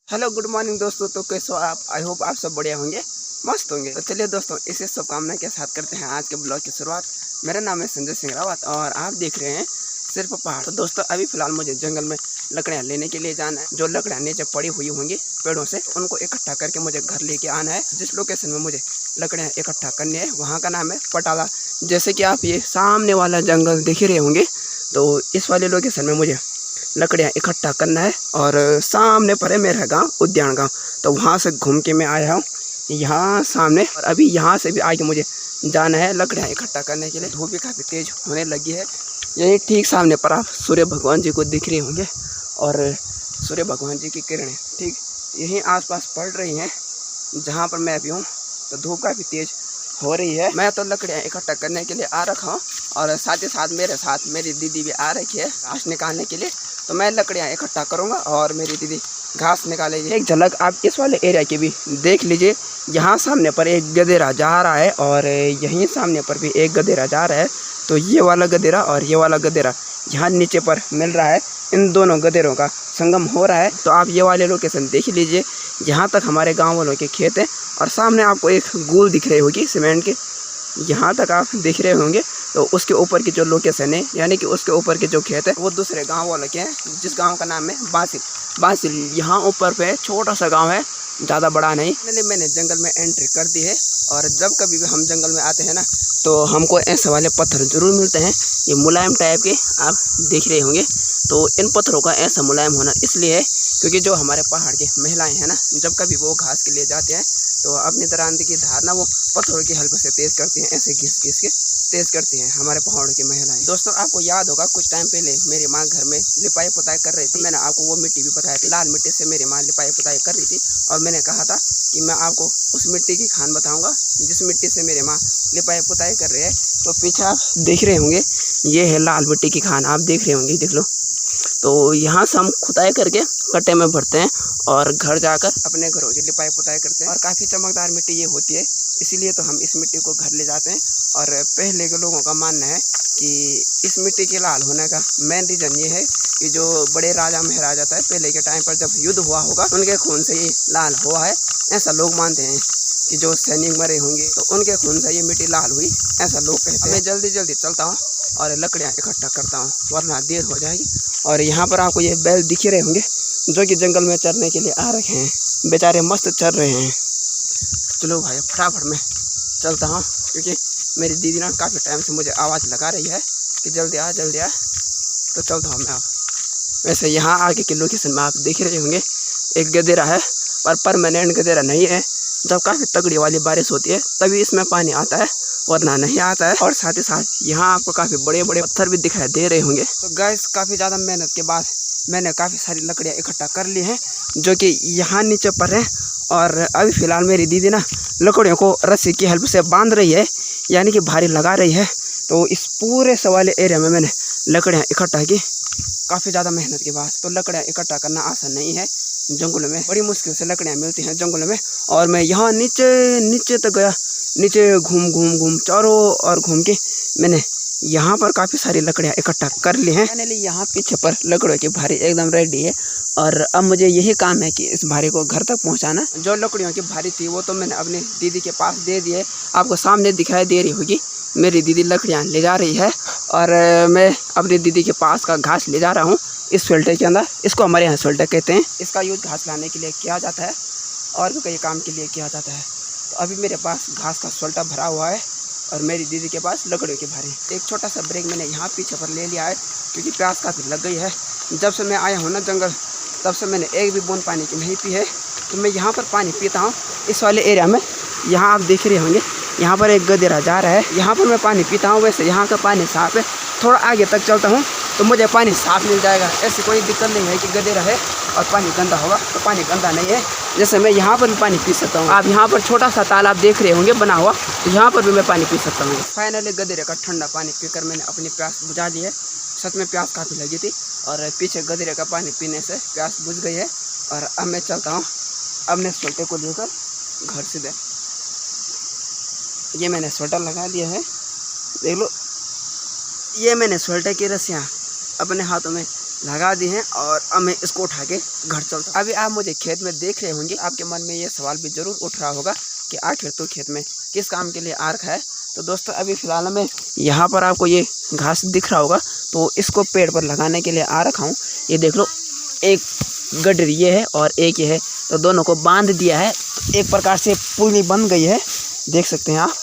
Hello good morning दोस्तों। तो कैसे हो आप? आई होप आप सब बढ़िया होंगे, मस्त होंगे। तो चलिए दोस्तों, इसी शुभकामना के साथ करते हैं आज के ब्लॉग की शुरुआत। मेरा नाम है संजय सिंह रावत और आप देख रहे हैं सिर्फ पहाड़। तो दोस्तों, अभी फिलहाल मुझे जंगल में लकड़ियाँ लेने के लिए जाना है। जो लकड़ियाँ नीचे पड़ी हुई होंगी पेड़ों से, उनको इकट्ठा करके मुझे घर लेके आना है। जिस लोकेशन में मुझे लकड़ियाँ इकट्ठा करनी है वहाँ का नाम है पटाला। जैसे कि आप ये सामने वाला जंगल देख ही रहे होंगे, तो इस वाले लोकेशन में मुझे लकड़ियाँ इकट्ठा करना है। और सामने पर है मेरा गांव उद्यान गांव। तो वहाँ से घूम के मैं आया हूँ यहाँ सामने, और अभी यहाँ से भी आगे मुझे जाना है लकड़ियाँ इकट्ठा करने के लिए। धूप भी काफ़ी तेज़ होने लगी है। यही ठीक सामने पर आप सूर्य भगवान जी को दिख रहे होंगे, और सूर्य भगवान जी की किरणें ठीक यहीं आसपास पड़ रही हैं जहाँ पर मैं भी हूँ। तो धूप काफ़ी तेज़ हो रही है। मैं तो लकड़ियाँ इकट्ठा करने के लिए आ रखा हूँ, और साथ ही साथ मेरे साथ मेरी दीदी भी आ रखी है घास निकालने के लिए। तो मैं लकड़ियाँ इकट्ठा करूँगा और मेरी दीदी घास निकालेगी। एक झलक आप इस वाले एरिया की भी देख लीजिए। यहाँ सामने पर एक गधेरा जा रहा है और यहीं सामने पर भी एक गधेरा जा रहा है। तो ये वाला गधेरा और ये वाला गधेरा यहाँ नीचे पर मिल रहा है। इन दोनों गधेरों का संगम हो रहा है। तो आप ये वाले लोकेशन देख लीजिए। यहाँ तक हमारे गाँव वालों के खेत हैं, और सामने आपको एक गोल दिख रही होगी सीमेंट के, यहाँ तक आप देख रहे होंगे। तो उसके ऊपर की जो लोकेशन है, यानी कि उसके ऊपर के जो खेत है, वो दूसरे गांव वालों के हैं, जिस गांव का नाम है बासिल। यहाँ ऊपर पे छोटा सा गांव है, ज़्यादा बड़ा नहीं। मैंने जंगल में एंट्री कर दी है, और जब कभी भी हम जंगल में आते हैं ना, तो हमको ऐसे वाले पत्थर ज़रूर मिलते हैं। ये मुलायम टाइप के आप देख रहे होंगे। तो इन पत्थरों का ऐसा मुलायम होना इसलिए है क्योंकि जो हमारे पहाड़ की महिलाएँ हैं ना, जब कभी वो घास के लिए जाते हैं तो अपनी दरांती की धारना वो पत्थरों की हेल्प से तेज़ करती हैं। ऐसे घिस घिस के तेज़ करती हैं हमारे पहाड़ों की महिलाएं। दोस्तों, आपको याद होगा कुछ टाइम पहले मेरी माँ घर में लिपाई पुताई कर रही थी। मैंने आपको वो मिट्टी भी बताई थी। लाल मिट्टी से मेरी माँ लिपाई पुताई कर रही थी, और मैंने कहा था कि मैं आपको उस मिट्टी की खान बताऊँगा जिस मिट्टी से मेरी माँ लिपाई पुताई कर रही है। तो पीछे आप देख रहे होंगे, ये है लाल मिट्टी की खान। आप देख रहे होंगे, देख लो। तो यहाँ से हम खुदाई करके कट्टे में भरते हैं और घर जाकर अपने घरों की लिपाई पुताई करते हैं। और काफ़ी चमकदार मिट्टी ये होती है, इसीलिए तो हम इस मिट्टी को घर ले जाते हैं। और पहले के लोगों का मानना है कि इस मिट्टी के लाल होने का मेन रीज़न ये है कि जो बड़े राजा महाराजा था पहले के टाइम पर, जब युद्ध हुआ होगा, उनके खून से ये लाल हुआ है। ऐसा लोग मानते हैं कि जो सैनिक मरे होंगे तो उनके खून से ये मिट्टी लाल हुई, ऐसा लोग कहते हैं। मैं जल्दी जल्दी चलता हूँ और लकड़ियाँ इकट्ठा करता हूँ, वरना देर हो जाएगी। और यहाँ पर आपको ये बैल दिख रहे होंगे जो कि जंगल में चरने के लिए आ रखे हैं। बेचारे मस्त चर रहे हैं। चलो भाई, फटाफट में चलता हूँ, क्योंकि मेरी दीदी ना काफ़ी टाइम से मुझे आवाज़ लगा रही है कि जल्दी आ जल्दी आ। तो चलता हूँ मैं अब। वैसे यहाँ आगे के लोकेशन में आप देख रहे होंगे एक गधेरा है, पर परमानेंट गधेरा नहीं है। जब काफ़ी तगड़ी वाली बारिश होती है तभी इसमें पानी आता है, वरना नहीं आता है। और साथ ही साथ यहाँ आपको काफ़ी बड़े बड़े पत्थर भी दिखाई दे रहे होंगे। तो गाइस, काफ़ी ज़्यादा मेहनत के बाद मैंने काफ़ी सारी लकड़ियाँ इकट्ठा कर ली हैं, जो कि यहाँ नीचे पर हैं। और अभी फ़िलहाल मेरी दीदी ना लकड़ियों को रस्सी की हेल्प से बांध रही है, यानी कि भारी लगा रही है। तो इस पूरे सवाले एरिया में मैंने लकड़ियाँ इकट्ठा की काफ़ी ज़्यादा मेहनत के बाद। तो लकड़ियाँ इकट्ठा करना आसान नहीं है। जंगलों में बड़ी मुश्किल से लकड़ियाँ मिलती हैं जंगलों में। और मैं यहाँ नीचे तक गया, नीचे घूम चारों और घूम के मैंने यहाँ पर काफ़ी सारी लकड़ियाँ इकट्ठा कर ली हैं। फाइनली यहाँ पीछे पर लकड़ियों की भारी एकदम रेडी है, और अब मुझे यही काम है कि इस भारी को घर तक पहुँचाना। जो लकड़ियों की भारी थी वो तो मैंने अपनी दीदी के पास दे दी है। आपको सामने दिखाई दे रही होगी मेरी दीदी लकड़ियाँ ले जा रही है, और मैं अपनी दीदी के पास का घास ले जा रहा हूँ इस फिल्टर के अंदर। इसको हमारे यहाँ फिल्टर कहते हैं। इसका यूज़ घास लाने के लिए किया जाता है, और भी कई काम के लिए किया जाता है। तो अभी मेरे पास घास का सोल्टा भरा हुआ है, और मेरी दीदी के पास लकड़ियों के भारी। एक छोटा सा ब्रेक मैंने यहाँ पीछे पर ले लिया है, क्योंकि प्यास काफ़ी लग गई है। जब से मैं आया हूँ ना जंगल, तब से मैंने एक भी बूंद पानी की नहीं पी है। तो मैं यहाँ पर पानी पीता हूँ इस वाले एरिया में। यहाँ आप देख रहे होंगे, यहाँ पर एक गधेरा जा रहा है, यहाँ पर मैं पानी पीता हूँ। वैसे यहाँ का पानी साफ़ है। थोड़ा आगे तक चलता हूँ तो मुझे पानी साफ़ मिल जाएगा। ऐसी कोई दिक्कत नहीं है कि गधेरा है और पानी गंदा होगा। तो पानी गंदा नहीं है, जैसे मैं यहाँ पर भी पानी पी सकता हूँ। आप यहाँ पर छोटा सा तालाब देख रहे होंगे बना हुआ, तो यहाँ पर भी मैं पानी पी सकता हूँ। फाइनली गधेरे का ठंडा पानी पीकर मैंने अपनी प्यास बुझा दी है। सच में प्यास काफ़ी लगी थी, और पीछे गधेरे का पानी पीने से प्यास बुझ गई है। और अब मैं चलता हूँ अपने स्वेटर को लेकर घर सीधे। ये मैंने स्वेटर लगा दिया है, देख लो। ये मैंने स्वेटर की रस्सियाँ अपने हाथों में लगा दी हैं और अब मैं इसको उठा के घर चलता हूँ। अभी आप मुझे खेत में देख रहे होंगे, आपके मन में ये सवाल भी जरूर उठ रहा होगा कि आखिर तो खेत में किस काम के लिए आ रखा है। तो दोस्तों अभी फ़िलहाल मैं यहाँ पर आपको ये घास दिख रहा होगा, तो इसको पेड़ पर लगाने के लिए आ रखा हूँ। ये देख लो, एक गडर ये है और एक ये है, तो दोनों को बांध दिया है। तो एक प्रकार से पुली बन गई है, देख सकते हैं आप।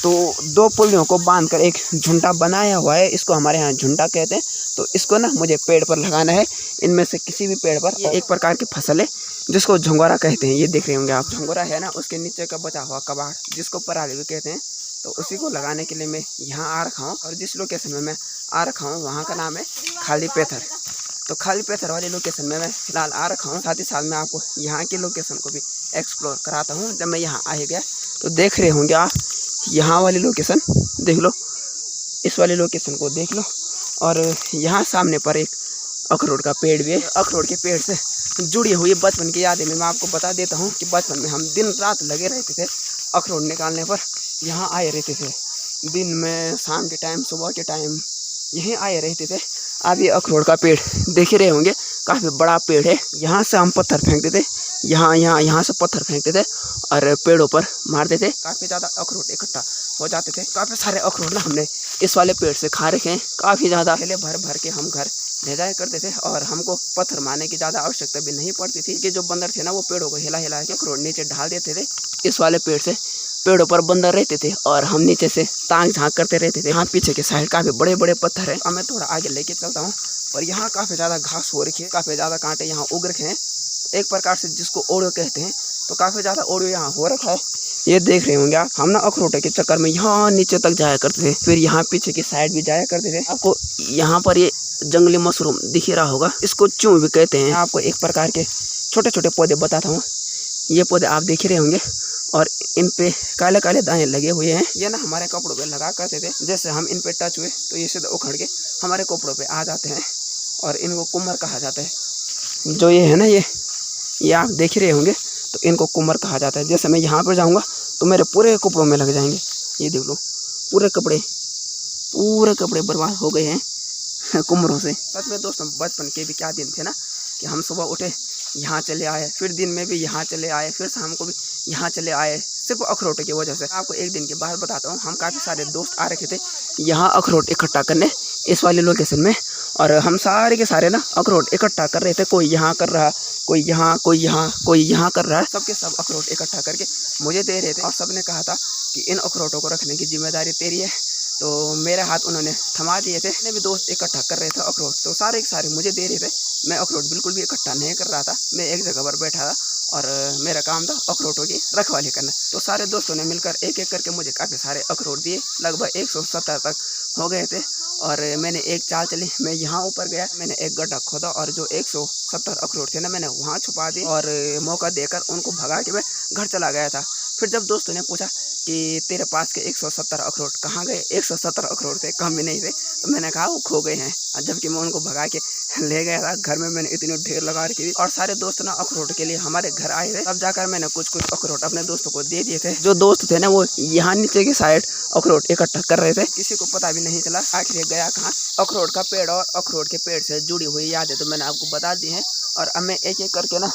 तो दो पुलियों को बांधकर एक झुंडा बनाया हुआ है, इसको हमारे यहाँ झुंडा कहते हैं। तो इसको ना मुझे पेड़ पर लगाना है, इनमें से किसी भी पेड़ पर। ये एक प्रकार की फसल है जिसको झंगोरा कहते हैं, ये देख रहे होंगे आप। झंगोरा है ना, उसके नीचे का बचा हुआ कबाड़ जिसको पराली भी कहते हैं, तो उसी को लगाने के लिए मैं यहाँ आ रखा हूँ। और जिस लोकेशन में मैं आ रखा हूँ वहाँ का नाम है खाली पैथर। तो खाली पैथर वाली लोकेशन में मैं फ़िलहाल आ रखा हूँ। साथ ही साथ मैं आपको यहाँ की लोकेशन को भी एक्सप्लोर कराता हूँ। जब मैं यहाँ आ गया तो देख रहे होंगे आप, यहाँ वाली लोकेशन देख लो, इस वाली लोकेशन को देख लो। और यहाँ सामने पर एक अखरोट का पेड़ भी है। अखरोट के पेड़ से जुड़ी हुई बचपन की यादें में मैं आपको बता देता हूँ कि बचपन में हम दिन रात लगे रहते थे अखरोट निकालने पर। यहाँ आए रहते थे दिन में, शाम के टाइम, सुबह के टाइम यहीं आए रहते थे। आप ये अखरोट का पेड़ देख रहे होंगे, काफ़ी बड़ा पेड़ है। यहाँ से हम पत्थर फेंकते थे, यहाँ से पत्थर फेंकते थे और पेड़ों पर मारते थे। काफ़ी ज़्यादा अखरोट इकट्ठा हो जाते थे। काफ़ी सारे अखरोट ना हमने इस वाले पेड़ से खा रखे हैं, काफ़ी ज़्यादा। पहले भर भर के हम घर ले जाया करते थे और हमको पत्थर मारने की ज़्यादा आवश्यकता भी नहीं पड़ती थी कि जो बंदर थे ना वो पेड़ों को हिला हिला के अखरोट नीचे डाल देते थे। इस वाले पेड़ से पेड़ों पर बंदर रहते थे और हम नीचे से ताक झाँक करते रहते थे। यहाँ पीछे के साइड काफ़ी बड़े बड़े पत्थर हैं। अब मैं थोड़ा आगे लेके चलता हूँ और यहाँ काफ़ी ज़्यादा घास हो रखी है, काफ़ी ज़्यादा कांटे यहाँ उग रखे हैं, एक प्रकार से जिसको ओड़ो कहते हैं। तो काफ़ी ज़्यादा ओड़ो यहाँ हो रखा है, ये देख रहे होंगे आप। हम ना अखरोटे के चक्कर में यहाँ नीचे तक जाया करते थे, फिर यहाँ पीछे की साइड भी जाया करते थे। आपको यहाँ पर ये जंगली मशरूम दिख रहा होगा, इसको चूं भी कहते हैं। आपको एक प्रकार के छोटे छोटे पौधे बताता हूँ। ये पौधे आप देख रहे होंगे और इन पे काले काले दाने लगे हुए हैं। ये ना हमारे कपड़ों पे लगा करते थे, जैसे हम इन पे टच हुए तो ये सीधे उखड़ के हमारे कपड़ों पे आ जाते हैं और इनको कुम्हर कहा जाता है। जो ये है ना, ये आप देख रहे होंगे, तो इनको कुम्हर कहा जाता है। जैसे मैं यहाँ पर जाऊँगा तो मेरे पूरे कपड़ों में लग जाएंगे। ये देख लो, पूरे कपड़े बर्बाद हो गए हैं कुम्हरों से। सच में दोस्तों, बचपन के भी क्या दिन थे ना, कि हम सुबह उठे यहाँ चले आए, फिर दिन में भी यहाँ चले आए, फिर शाम को भी यहाँ चले आए, सिर्फ अखरोट की वजह से। आपको एक दिन की बात बताता हूँ, हम काफ़ी सारे दोस्त आ रखे थे यहाँ अखरोट इकट्ठा करने इस वाली लोकेशन में। और हम सारे के सारे ना अखरोट इकट्ठा कर रहे थे। कोई यहाँ कर रहा, कोई यहाँ कर रहा है। सबके सब अखरोट इकट्ठा करके मुझे दे रहे थे और सबने कहा था कि इन अखरोटों को रखने की जिम्मेदारी तेरी है। तो मेरे हाथ उन्होंने थमा दिए थे। मैंने भी दोस्त इकट्ठा कर रहे थे अखरोट, तो सारे के सारे मुझे दे रहे थे। मैं अखरोट बिल्कुल भी इकट्ठा नहीं कर रहा था, मैं एक जगह पर बैठा था और मेरा काम था अखरोटों की रखवाली करना। तो सारे दोस्तों ने मिलकर एक एक करके मुझे काफ़ी सारे अखरोट दिए, लगभग 170 तक हो गए थे। और मैंने एक चाल चली, मैं यहाँ ऊपर गया, मैंने एक गड्ढा खोदा और जो 170 अखरोट थे ना, मैंने वहाँ छुपा दी और मौका देकर उनको भगा के मैं घर चला गया था। फिर जब दोस्तों ने पूछा कि तेरे पास के 170 अखरोट कहाँ गए, 170 अखरोट थे, कम भी नहीं थे, तो मैंने कहा वो खो गए हैं। जबकि मैं उनको भगा के ले गया था घर में, मैंने इतनी ढेर लगा रखी थी। और सारे दोस्त ना अखरोट के लिए हमारे घर आए थे, तब जाकर मैंने कुछ अखरोट अपने दोस्तों को दे दिए थे। जो दोस्त थे ना वो यहाँ नीचे की साइड अखरोट इकट्ठा कर रहे थे, किसी को पता भी नहीं चला आखिर ये गया कहाँ। अखरोट का पेड़ और अखरोट के पेड़ से जुड़ी हुई यादें तो मैंने आपको बता दी हैं। और अब मैं एक एक करके ना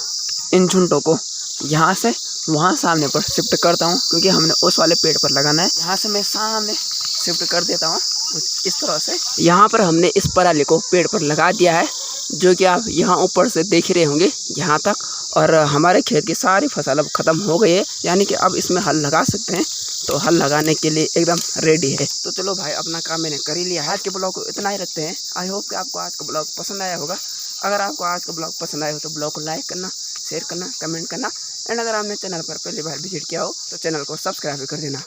इन झुंडों को यहाँ से वहाँ सामने पर शिफ्ट करता हूँ, क्योंकि हमने उस वाले पेड़ पर लगाना है। यहाँ से मैं सामने शिफ्ट कर देता हूँ कुछ इस तरह से। यहाँ पर हमने इस पराली को पेड़ पर लगा दिया है, जो कि आप यहाँ ऊपर से देख रहे होंगे यहाँ तक। और हमारे खेत की सारी फसल अब ख़त्म हो गई है, यानी कि अब इसमें हल लगा सकते हैं। तो हल लगाने के लिए एकदम रेडी है। तो चलो भाई, अपना काम मैंने कर ही लिया है। आज के ब्लॉग को इतना ही रखते हैं। आई होप कि आपको आज का ब्लॉग पसंद आया होगा। अगर आपको आज का ब्लॉग पसंद आया हो तो ब्लॉग को लाइक करना, शेयर करना, कमेंट करना। एंड अगर आपने चैनल पर पहली बार विजिट किया हो तो चैनल को सब्सक्राइब कर देना।